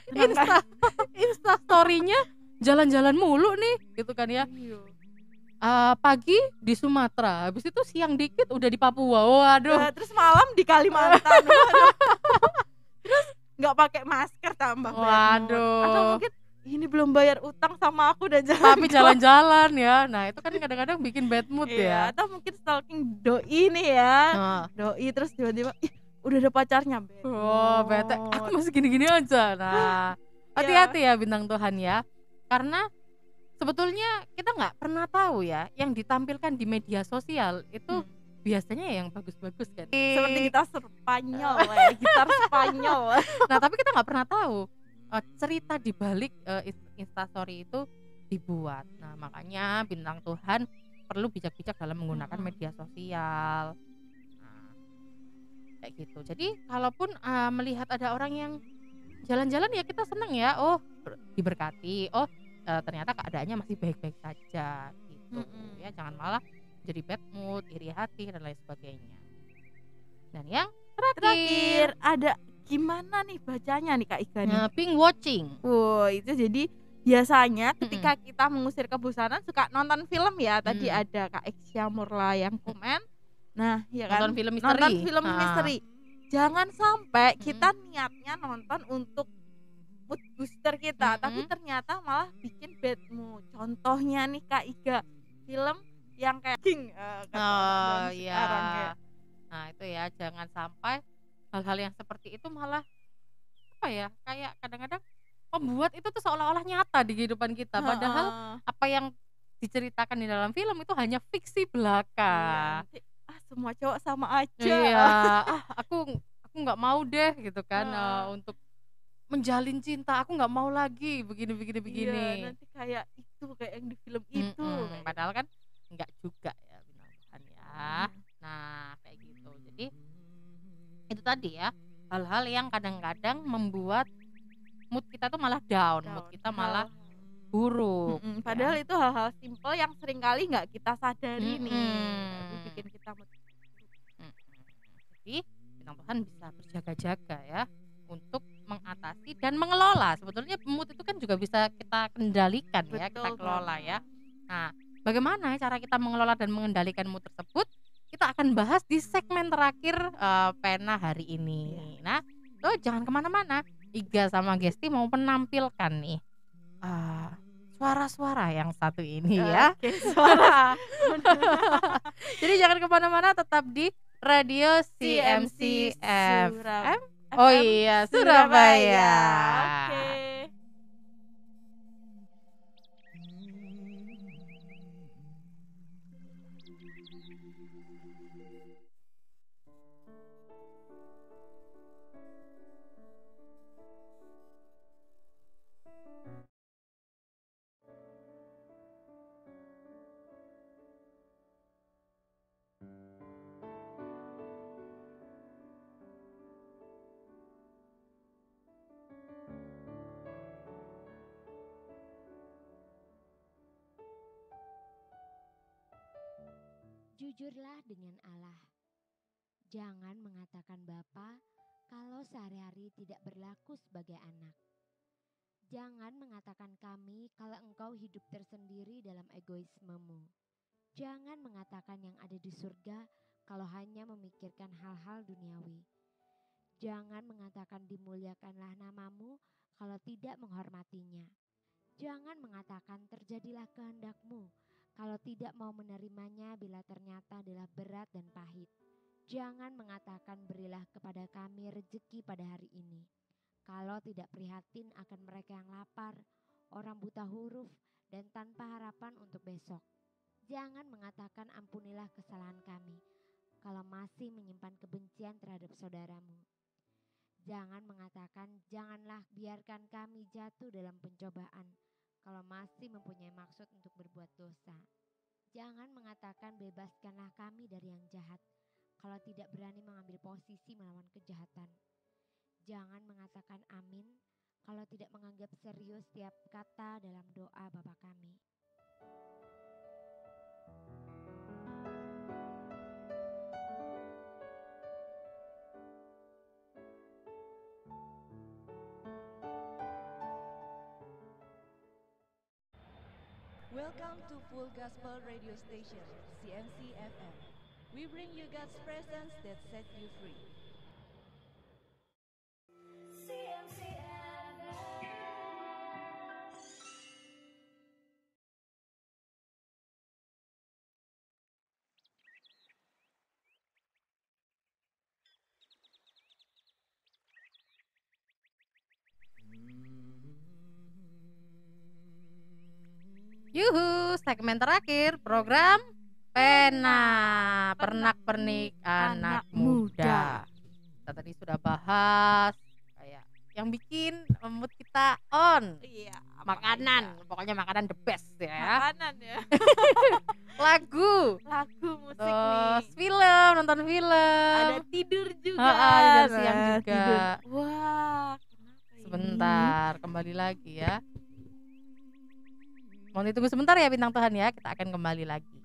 Insta story-nya jalan-jalan mulu nih gitu kan ya. Iya. Pagi di Sumatera, habis itu siang dikit udah di Papua. Waduh. Terus malam di Kalimantan. Waduh. Terus nggak pakai masker tambah bad mood. Waduh. Atau mungkin ini belum bayar utang sama aku dan jalan. Tapi jalan-jalan ya. Nah, itu kan kadang-kadang bikin bad mood Iya, ya. atau mungkin stalking doi nih ya. Nah, Doi terus tiba-tiba ih, udah ada pacarnya. Bad oh, bete. mood. Aku masih gini-gini aja. Nah, hati-hati ya bintang Tuhan ya. Karena sebetulnya kita nggak pernah tahu ya yang ditampilkan di media sosial itu biasanya yang bagus-bagus kan. Seperti gitar Spanyol ya, gitar Spanyol. Nah, tapi kita nggak pernah tahu cerita di balik Instastory itu dibuat. Nah, makanya bintang Tuhan perlu bijak-bijak dalam menggunakan media sosial. Nah, kayak gitu. Jadi kalaupun melihat ada orang yang jalan-jalan ya kita seneng ya, oh diberkati, oh ternyata keadaannya masih baik-baik saja gitu. Ya jangan malah jadi bad mood, iri hati dan lain sebagainya. Dan yang terakhir ada gimana nih bacanya nih Kak Iga nih? pink watching. Itu jadi biasanya ketika kita mengusir kebosanan suka nonton film ya. Tadi ada Kak Eksya Murla yang komen. Nah, ya kan. Nonton film misteri. Nonton film misteri. Jangan sampai kita niatnya nonton untuk mood booster kita, tapi ternyata malah bikin bad mood. Contohnya nih Kak Iga, film yang kayak King Oh iya. sekarang ya. Nah, itu ya jangan sampai hal-hal yang seperti itu malah apa ya? Kayak kadang-kadang membuat itu tuh seolah-olah nyata di kehidupan kita, padahal apa yang diceritakan di dalam film itu hanya fiksi belaka. Semua cowok sama aja. Iya, aku nggak mau deh gitu kan untuk menjalin cinta, aku nggak mau lagi begini. Iya, nanti kayak yang di film itu. Padahal kan nggak juga ya bintang Tuhan ya. Nah kayak gitu. Jadi itu tadi ya hal-hal yang kadang-kadang membuat mood kita tuh malah down. Mood kita malah buruk. Padahal itu hal-hal simple yang sering kali nggak kita sadari nih. Tapi bikin kita mood. Jadi bintang Tuhan bisa berjaga-jaga ya untuk mengatasi dan mengelola. Sebetulnya mood itu kan juga bisa kita kendalikan. Betul, ya, kita kelola ya. Nah, bagaimana cara kita mengelola dan mengendalikan mood tersebut? Kita akan bahas di segmen terakhir pena hari ini. Nah, tuh jangan kemana-mana. Iga sama Gesti mau menampilkan nih suara-suara yang satu ini ya. Suara. Jadi jangan kemana-mana, tetap di Radio CMC FM. Oh iya, Surabaya. Oke. Jujurlah dengan Allah. Jangan mengatakan Bapa kalau sehari-hari tidak berlaku sebagai anak. Jangan mengatakan kami kalau engkau hidup tersendiri dalam egoismemu. Jangan mengatakan yang ada di surga kalau hanya memikirkan hal-hal duniawi. Jangan mengatakan dimuliakanlah namamu kalau tidak menghormatinya. Jangan mengatakan terjadilah kehendakmu kalau tidak mau menerimanya bila ternyata adalah berat dan pahit. Jangan mengatakan berilah kepada kami rezeki pada hari ini, kalau tidak prihatin akan mereka yang lapar, orang buta huruf, dan tanpa harapan untuk besok. Jangan mengatakan ampunilah kesalahan kami, kalau masih menyimpan kebencian terhadap saudaramu. Jangan mengatakan janganlah biarkan kami jatuh dalam pencobaan, kalau masih mempunyai maksud untuk berbuat dosa. Jangan mengatakan bebaskanlah kami dari yang jahat, kalau tidak berani mengambil posisi melawan kejahatan. Jangan mengatakan amin, kalau tidak menganggap serius setiap kata dalam doa Bapa kami. Welcome to Full Gospel Radio Station, CMC FM. We bring you God's presence that set you free. Yuhu, segmen terakhir program Pena Pernak-pernik Anak Muda. Kita tadi sudah bahas kayak yang bikin mood kita on. Iya, Makanan, pokoknya makanan the best ya. makanan ya. Lagu, Lagu musik terus nih. film, nonton film. Ada tidur juga. tidur siang Nah, juga. tidur. Wah, kenapa ini? Sebentar, kembali lagi ya. Mohon ditunggu sebentar ya bintang Tuhan ya, kita akan kembali lagi.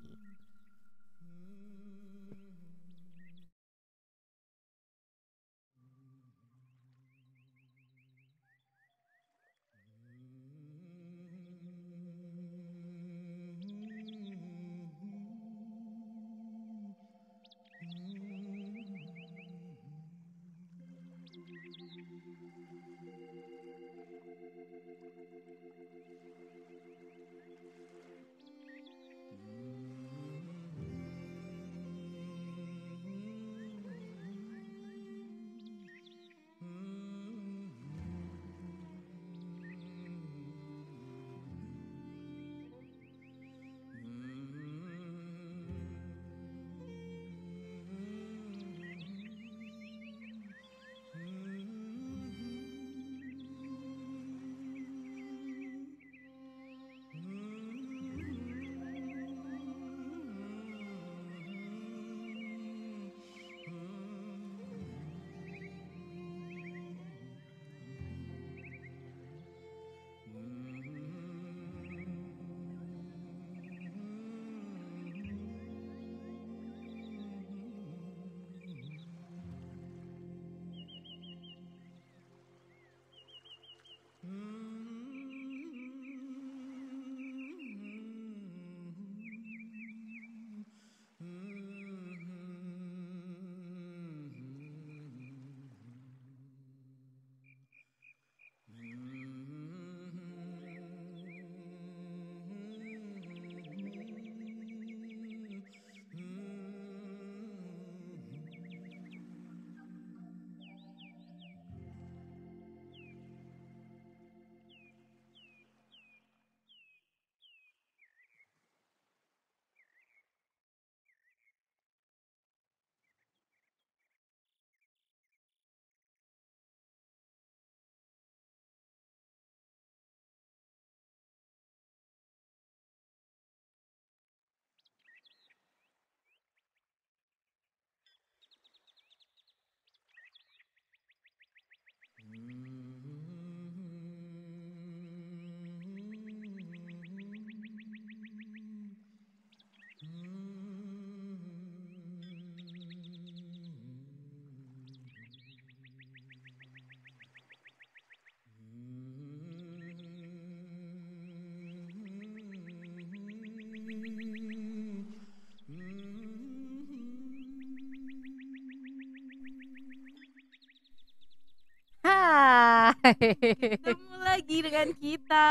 Ketemu lagi dengan kita.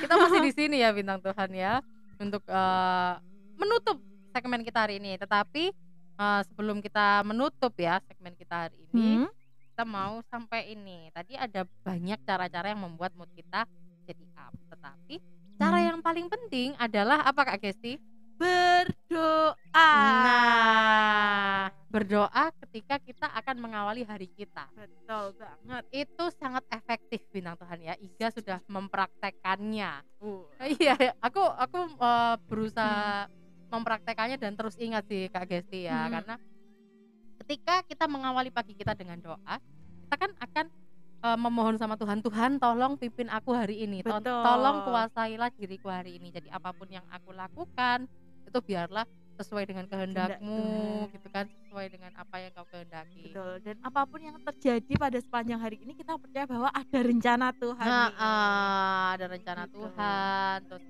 Kita masih di sini ya bintang Tuhan ya untuk menutup segmen kita hari ini. Tetapi sebelum kita menutup ya segmen kita hari ini, kita mau sampai ini. Tadi ada banyak cara-cara yang membuat mood kita jadi up. Tetapi cara yang paling penting adalah apa Kak Gesti? Berdoa. Nah, berdoa ketika kita akan mengawali hari kita. Betul banget. Itu sangat efektif bintang Tuhan ya. Iga sudah mempraktekannya. Iya, aku berusaha mempraktekannya dan terus ingat sih Kak Gesti ya, karena ketika kita mengawali pagi kita dengan doa, kita kan akan memohon sama Tuhan, Tuhan tolong pimpin aku hari ini, Betul. tolong kuasailah diriku hari ini. Jadi apapun yang aku lakukan itu biarlah sesuai dengan kehendak-Mu Tuhan. gitu kan, sesuai dengan apa yang Kau kehendaki. Betul. Dan apapun yang terjadi pada sepanjang hari ini, kita percaya bahwa ada rencana Tuhan. nih. Ada rencana Gitu. Tuhan. Terus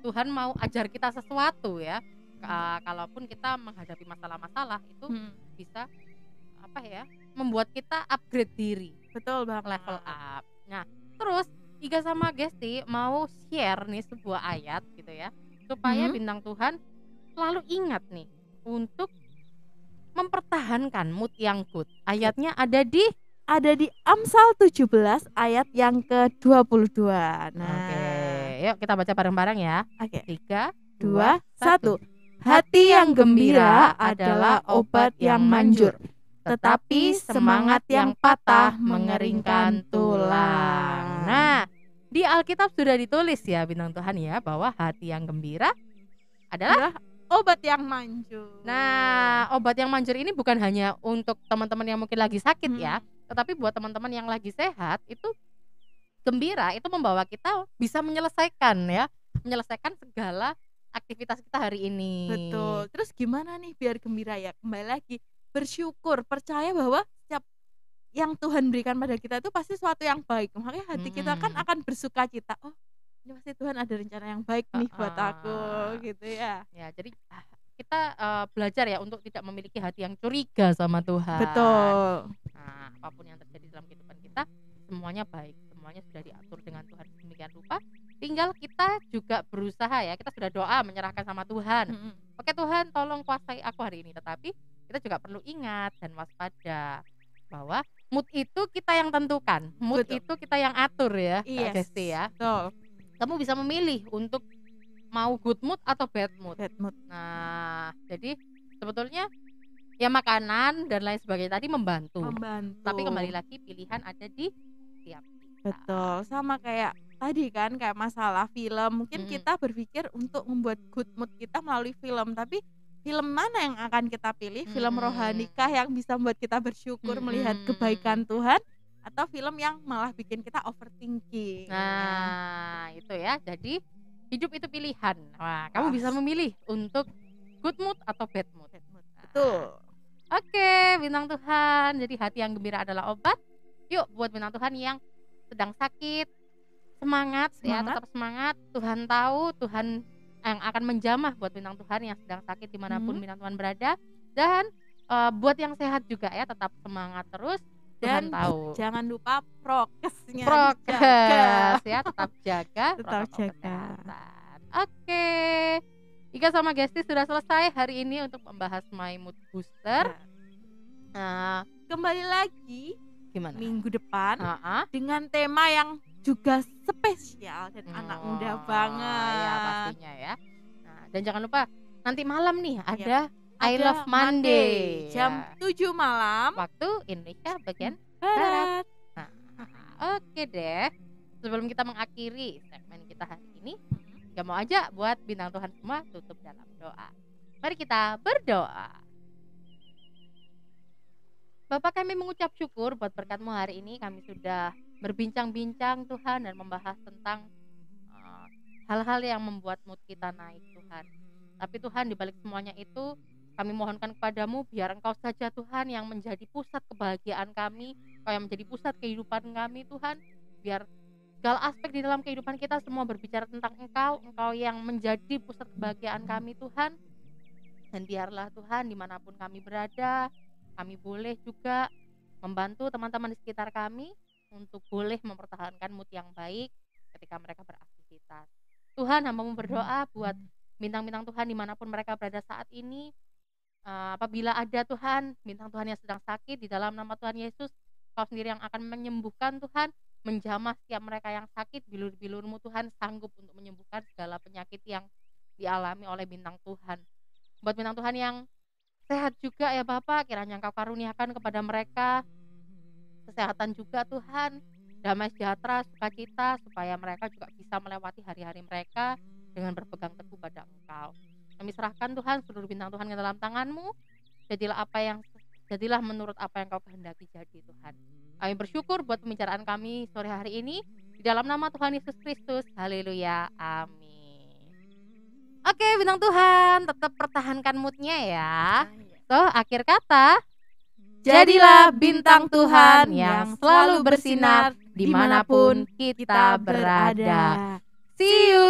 Tuhan mau ajar kita sesuatu ya. Kalaupun kita menghadapi masalah-masalah itu bisa membuat kita upgrade diri, Betul banget. level up. Nah, terus Iga sama Gesti mau share nih sebuah ayat gitu ya, supaya bintang Tuhan selalu ingat nih untuk mempertahankan mood yang good. Ayatnya ada di Amsal 17 ayat yang ke-22. Nah, Oke, yuk kita baca bareng-bareng ya. Oke. 3, 2, 1. Hati yang gembira adalah obat yang manjur, tetapi semangat yang patah mengeringkan tulang. Nah, di Alkitab sudah ditulis ya bintang Tuhan ya, bahwa hati yang gembira adalah obat yang manjur. Nah, obat yang manjur ini bukan hanya untuk teman-teman yang mungkin lagi sakit ya, tetapi buat teman-teman yang lagi sehat itu gembira itu membawa kita bisa menyelesaikan segala aktivitas kita hari ini. Betul. Terus gimana nih biar gembira ya? Kembali lagi bersyukur, percaya bahwa setiap yang Tuhan berikan pada kita itu pasti sesuatu yang baik. Makanya hati kita kan akan bersuka cita. Oh, ini pasti Tuhan ada rencana yang baik nih buat aku, gitu ya. Ya, jadi kita belajar ya untuk tidak memiliki hati yang curiga sama Tuhan. Betul. Nah, apapun yang terjadi dalam kehidupan kita, semuanya baik, semuanya sudah diatur dengan Tuhan demikian rupa. Tinggal kita juga berusaha ya, kita sudah doa menyerahkan sama Tuhan. Oke Tuhan, tolong kuasai aku hari ini. Tetapi kita juga perlu ingat dan waspada bahwa mood itu kita yang tentukan, mood itu kita yang atur ya, Kak Gesti ya. Betul. Kamu bisa memilih untuk mau good mood atau bad mood. Bad mood. Nah, jadi sebetulnya ya makanan dan lain sebagainya tadi membantu. Tapi kembali lagi pilihan ada di tiap kita. Betul. Sama kayak tadi kan, kayak masalah film. Mungkin kita berpikir untuk membuat good mood kita melalui film, tapi film mana yang akan kita pilih? Film rohanikah yang bisa membuat kita bersyukur melihat kebaikan Tuhan, atau film yang malah bikin kita overthinking? Nah, itu ya. Jadi hidup itu pilihan. Wah, kamu bisa memilih untuk good mood atau bad mood. Betul. Oke, bintang Tuhan. Jadi hati yang gembira adalah obat. Yuk buat bintang Tuhan yang sedang sakit, semangat ya, tetap semangat. Tuhan tahu, Tuhan yang akan menjamah buat bintang Tuhan yang sedang sakit dimanapun bintang Tuhan berada. Dan buat yang sehat juga ya, tetap semangat terus. Tuhan Dan tahu. jangan lupa prokesnya Prokes ya, tetap jaga. Tetap protokol jaga. kesehatan. Oke. Ika sama Gesti sudah selesai hari ini untuk membahas My Mood Booster. Nah, kembali lagi gimana? Minggu depan dengan tema yang juga spesial dan anak muda banget. Ya pastinya ya. Nah, dan jangan lupa nanti malam nih ada I Love Monday jam 7 malam waktu Indonesia bagian Barat. Nah, oke deh. Sebelum kita mengakhiri segmen kita hari ini, gak mau aja buat bintang Tuhan semua tutup dalam doa. Mari kita berdoa. Bapak, kami mengucap syukur buat berkat-Mu hari ini. Kami sudah berbincang-bincang Tuhan dan membahas tentang hal-hal yang membuat mood kita naik Tuhan. Tapi Tuhan, di balik semuanya itu kami mohonkan kepadamu biar Engkau saja Tuhan yang menjadi pusat kebahagiaan kami, Engkau yang menjadi pusat kehidupan kami Tuhan. Biar segala aspek di dalam kehidupan kita semua berbicara tentang Engkau, Engkau yang menjadi pusat kebahagiaan kami Tuhan. Dan biarlah Tuhan dimanapun kami berada, kami boleh juga membantu teman-teman di sekitar kami untuk boleh mempertahankan mood yang baik ketika mereka beraktivitas. Tuhan, hamba-Mu berdoa buat bintang-bintang Tuhan dimanapun mereka berada saat ini. Apabila ada Tuhan, bintang Tuhan yang sedang sakit, di dalam nama Tuhan Yesus, Kau sendiri yang akan menyembuhkan Tuhan, menjamah setiap mereka yang sakit. Bilur-bilur-Mu Tuhan sanggup untuk menyembuhkan segala penyakit yang dialami oleh bintang Tuhan. Buat bintang Tuhan yang sehat juga ya Bapak, kiranya Engkau karuniakan kepada mereka kesehatan juga Tuhan, damai sejahtera, sukacita, supaya mereka juga bisa melewati hari-hari mereka dengan berpegang teguh pada Engkau. Kami serahkan Tuhan seluruh bintang Tuhan ke dalam tangan-Mu. Jadilah menurut apa yang Kau kehendaki jadi Tuhan. Kami bersyukur buat pembicaraan kami sore hari ini. Di dalam nama Tuhan Yesus Kristus. Haleluya. Amin. Oke, bintang Tuhan, tetap pertahankan moodnya ya. So, akhir kata, jadilah bintang Tuhan yang selalu bersinar dimanapun kita berada. See you.